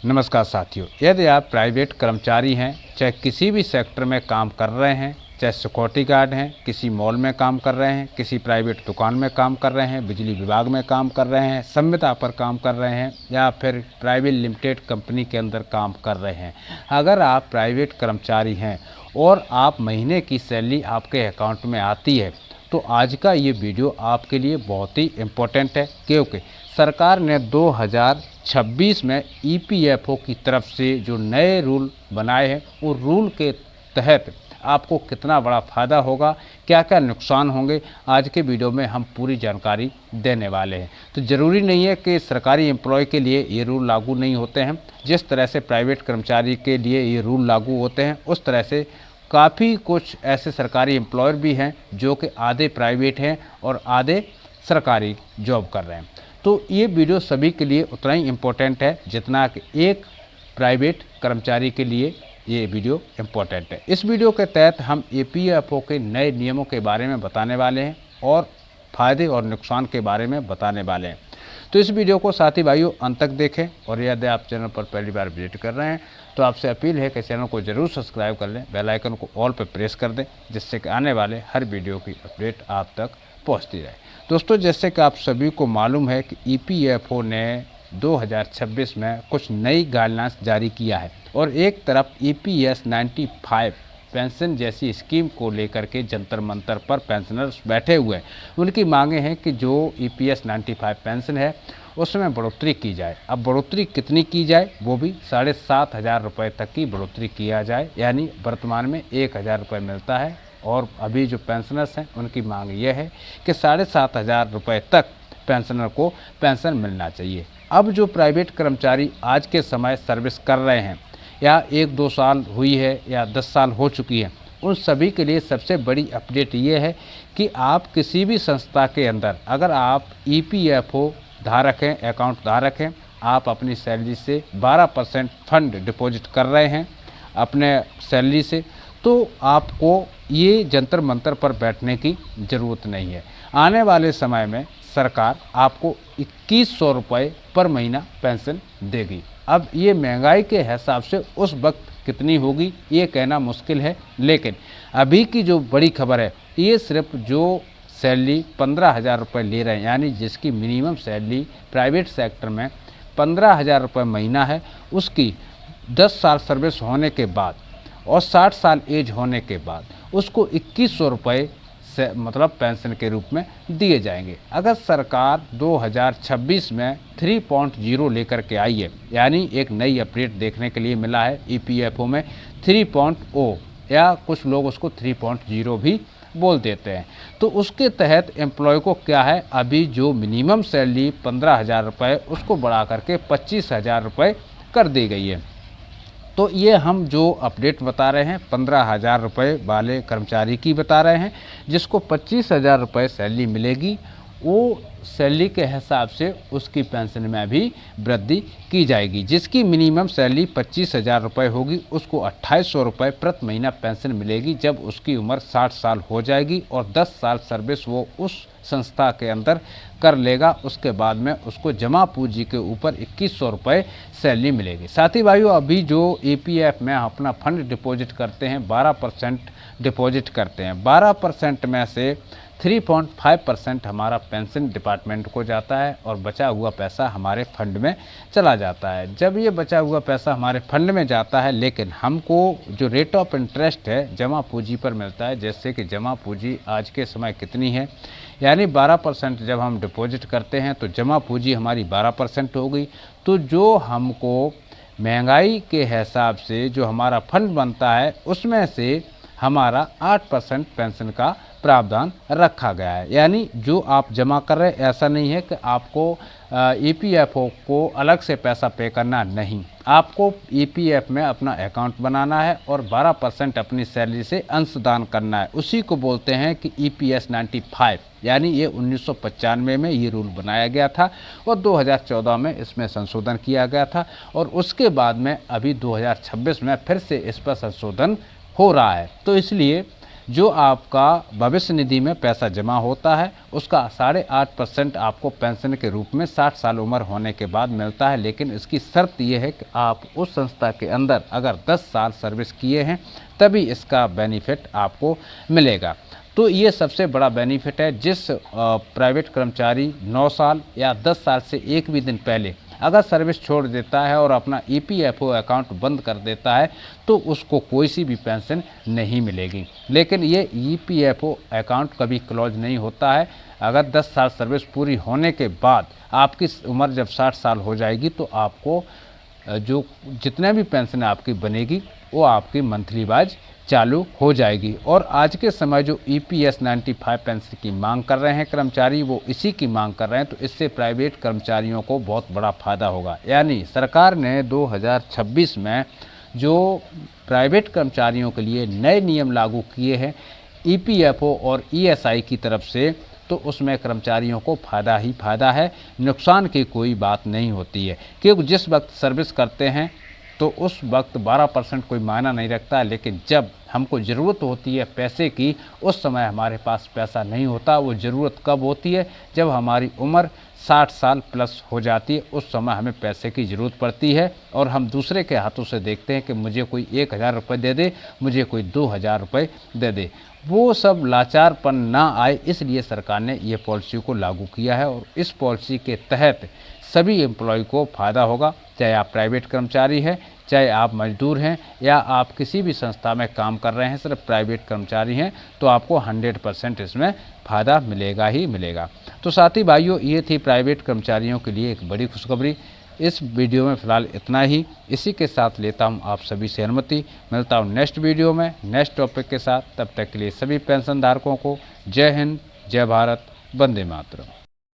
नमस्कार साथियों, यदि आप प्राइवेट कर्मचारी हैं, चाहे किसी भी सेक्टर में काम कर रहे हैं, चाहे सिक्योरिटी गार्ड हैं, किसी मॉल में काम कर रहे हैं, किसी प्राइवेट दुकान में काम कर रहे हैं, बिजली विभाग में काम कर रहे हैं, संविदा पर काम कर रहे हैं या फिर प्राइवेट लिमिटेड कंपनी के अंदर काम कर रहे हैं, अगर आप प्राइवेट कर्मचारी हैं और आप महीने की सैलरी आपके अकाउंट में आती है तो आज का ये वीडियो आपके लिए बहुत ही इम्पोर्टेंट है, क्योंकि सरकार ने 2026 में ईपीएफओ की तरफ से जो नए रूल बनाए हैं, वो रूल के तहत आपको कितना बड़ा फ़ायदा होगा, क्या क्या नुकसान होंगे, आज के वीडियो में हम पूरी जानकारी देने वाले हैं। तो ज़रूरी नहीं है कि सरकारी एम्प्लॉय के लिए ये रूल लागू नहीं होते हैं। जिस तरह से प्राइवेट कर्मचारी के लिए ये रूल लागू होते हैं, उस तरह से काफ़ी कुछ ऐसे सरकारी एम्प्लॉयर भी हैं जो कि आधे प्राइवेट हैं और आधे सरकारी जॉब कर रहे हैं। तो ये वीडियो सभी के लिए उतना ही इम्पोर्टेंट है जितना कि एक प्राइवेट कर्मचारी के लिए ये वीडियो इम्पोर्टेंट है। इस वीडियो के तहत हम ईपीएफओ के नए नियमों के बारे में बताने वाले हैं और फ़ायदे और नुकसान के बारे में बताने वाले हैं। तो इस वीडियो को साथी भाइयों अंत तक देखें और यदि आप चैनल पर पहली बार विजिट कर रहे हैं तो आपसे अपील है कि चैनल को ज़रूर सब्सक्राइब कर लें, बेल आइकन को ऑल पर प्रेस कर दें, जिससे कि आने वाले हर वीडियो की अपडेट आप तक पहुंचती रहे। दोस्तों, जैसे कि आप सभी को मालूम है कि ईपीएफओ ने 2026 में कुछ नई गाइडलाइंस जारी किया है और एक तरफ ईपीएस 95 पेंशन जैसी स्कीम को लेकर के जंतर मंतर पर पेंशनर्स बैठे हुए हैं। उनकी मांगे हैं कि जो ईपीएस 95 पेंशन है उसमें बढ़ोतरी की जाए। अब बढ़ोतरी कितनी की जाए, वो भी 7,500 रुपये तक की बढ़ोतरी किया जाए, यानी वर्तमान में 1,000 रुपये मिलता है और अभी जो पेंशनर्स हैं उनकी मांग ये है कि 7,500 रुपये तक पेंशनर को पेंशन मिलना चाहिए। अब जो प्राइवेट कर्मचारी आज के समय सर्विस कर रहे हैं या 1-2 साल हुई है या 10 साल हो चुकी है, उन सभी के लिए सबसे बड़ी अपडेट ये है कि आप किसी भी संस्था के अंदर अगर आप ईपीएफओ धारक हैं, अकाउंट धारक हैं, आप अपनी सैलरी से 12% फंड डिपॉजिट कर रहे हैं अपने सैलरी से, तो आपको ये जंतर मंतर पर बैठने की ज़रूरत नहीं है। आने वाले समय में सरकार आपको 2100 रुपये पर महीना पेंशन देगी। अब ये महंगाई के हिसाब से उस वक्त कितनी होगी ये कहना मुश्किल है, लेकिन अभी की जो बड़ी खबर है, ये सिर्फ जो सैलरी 15,000 रुपये ले रहे हैं, यानी जिसकी मिनिमम सैलरी प्राइवेट सेक्टर में 15,000 रुपये महीना है, उसकी 10 साल सर्विस होने के बाद और 60 साल एज होने के बाद उसको 2100 रुपये से मतलब पेंशन के रूप में दिए जाएंगे। अगर सरकार 2026 में 3.0 लेकर के आई है, यानी एक नई अपडेट देखने के लिए मिला है ईपीएफओ में 3.0 या कुछ लोग उसको 3.0 भी बोल देते हैं, तो उसके तहत एम्प्लॉय को क्या है, अभी जो मिनिमम सैलरी 15,000 रुपये उसको बढ़ा करके 25,000 रुपये कर दी गई है। तो ये हम जो अपडेट बता रहे हैं 15,000 रुपये वाले कर्मचारी की बता रहे हैं, जिसको 25,000 रुपये सैलरी मिलेगी, वो सैलरी के हिसाब से उसकी पेंशन में भी वृद्धि की जाएगी। जिसकी मिनिमम सैलरी 25,000 रुपये होगी उसको 2,800 रुपये प्रति महीना पेंशन मिलेगी जब उसकी उम्र 60 साल हो जाएगी और 10 साल सर्विस वो उस संस्था के अंदर कर लेगा। उसके बाद में उसको जमा पूंजी के ऊपर 2,100 रुपये सैलरी मिलेगी। साथी भाइयों, अभी जो ईपीएफ में अपना फंड डिपॉजिट करते हैं 12% डिपॉजिट करते हैं, 12% में से 3.5% हमारा पेंशन डिपार्टमेंट को जाता है और बचा हुआ पैसा हमारे फंड में चला जाता है। जब ये बचा हुआ पैसा हमारे फंड में जाता है, लेकिन हमको जो रेट ऑफ इंटरेस्ट है जमा पूंजी पर मिलता है, जैसे कि जमा पूंजी आज के समय कितनी है, यानी 12% जब हम डिपॉजिट करते हैं तो जमा पूंजी हमारी 12% हो गई। तो जो हमको महंगाई के हिसाब से जो हमारा फंड बनता है उसमें से हमारा 8% पेंशन का प्रावधान रखा गया है। यानी जो आप जमा कर रहे हैं, ऐसा नहीं है कि आपको ईपीएफओ को अलग से पैसा पे करना, नहीं, आपको ईपीएफ में अपना अकाउंट बनाना है और 12% अपनी सैलरी से अंशदान करना है। उसी को बोलते हैं कि ईपीएस 95, यानी ये 1995 में ये रूल बनाया गया था और 2014 में इसमें संशोधन किया गया था और उसके बाद में अभी 2026 में फिर से इस पर संशोधन हो रहा है। तो इसलिए जो आपका भविष्य निधि में पैसा जमा होता है उसका 8.5% आपको पेंशन के रूप में 60 साल उम्र होने के बाद मिलता है। लेकिन इसकी शर्त यह है कि आप उस संस्था के अंदर अगर 10 साल सर्विस किए हैं तभी इसका बेनिफिट आपको मिलेगा। तो ये सबसे बड़ा बेनिफिट है। जिस प्राइवेट कर्मचारी 9 साल या 10 साल से एक भी दिन पहले अगर सर्विस छोड़ देता है और अपना EPFO अकाउंट बंद कर देता है तो उसको कोई सी भी पेंशन नहीं मिलेगी। लेकिन ये EPFO अकाउंट कभी क्लोज नहीं होता है। अगर 10 साल सर्विस पूरी होने के बाद आपकी उम्र जब 60 साल हो जाएगी तो आपको जो जितने भी पेंशन आपकी बनेगी वो आपकी मंथली वाइज चालू हो जाएगी। और आज के समय जो EPS 95 पेंशन की मांग कर रहे हैं कर्मचारी, वो इसी की मांग कर रहे हैं। तो इससे प्राइवेट कर्मचारियों को बहुत बड़ा फ़ायदा होगा। यानी सरकार ने 2026 में जो प्राइवेट कर्मचारियों के लिए नए नियम लागू किए हैं EPFO और ESI की तरफ से, तो उसमें कर्मचारियों को फ़ायदा ही फ़ायदा है, नुकसान की कोई बात नहीं होती है। क्योंकि जिस वक्त सर्विस करते हैं तो उस वक्त 12% कोई मायना नहीं रखता, लेकिन जब हमको ज़रूरत होती है पैसे की उस समय हमारे पास पैसा नहीं होता। वो ज़रूरत कब होती है? जब हमारी उम्र 60 साल प्लस हो जाती है, उस समय हमें पैसे की ज़रूरत पड़ती है और हम दूसरे के हाथों से देखते हैं कि मुझे कोई 1000 रुपये दे दे, मुझे कोई 2000 रुपये दे दे। वो सब लाचारपन ना आए इसलिए सरकार ने ये पॉलिसी को लागू किया है। और इस पॉलिसी के तहत सभी एम्प्लॉय को फ़ायदा होगा, चाहे आप प्राइवेट कर्मचारी हैं, चाहे आप मजदूर हैं या आप किसी भी संस्था में काम कर रहे हैं, सिर्फ प्राइवेट कर्मचारी हैं, तो आपको 100% इसमें फ़ायदा मिलेगा ही मिलेगा। तो साथी भाइयों, ये थी प्राइवेट कर्मचारियों के लिए एक बड़ी खुशखबरी। इस वीडियो में फ़िलहाल इतना ही। इसी के साथ लेता हूँ आप सभी से अनुमति। मिलता हूँ नेक्स्ट वीडियो में नेक्स्ट टॉपिक के साथ। तब तक के लिए सभी पेंशन धारकों को जय हिंद, जय भारत, वंदे मातरम।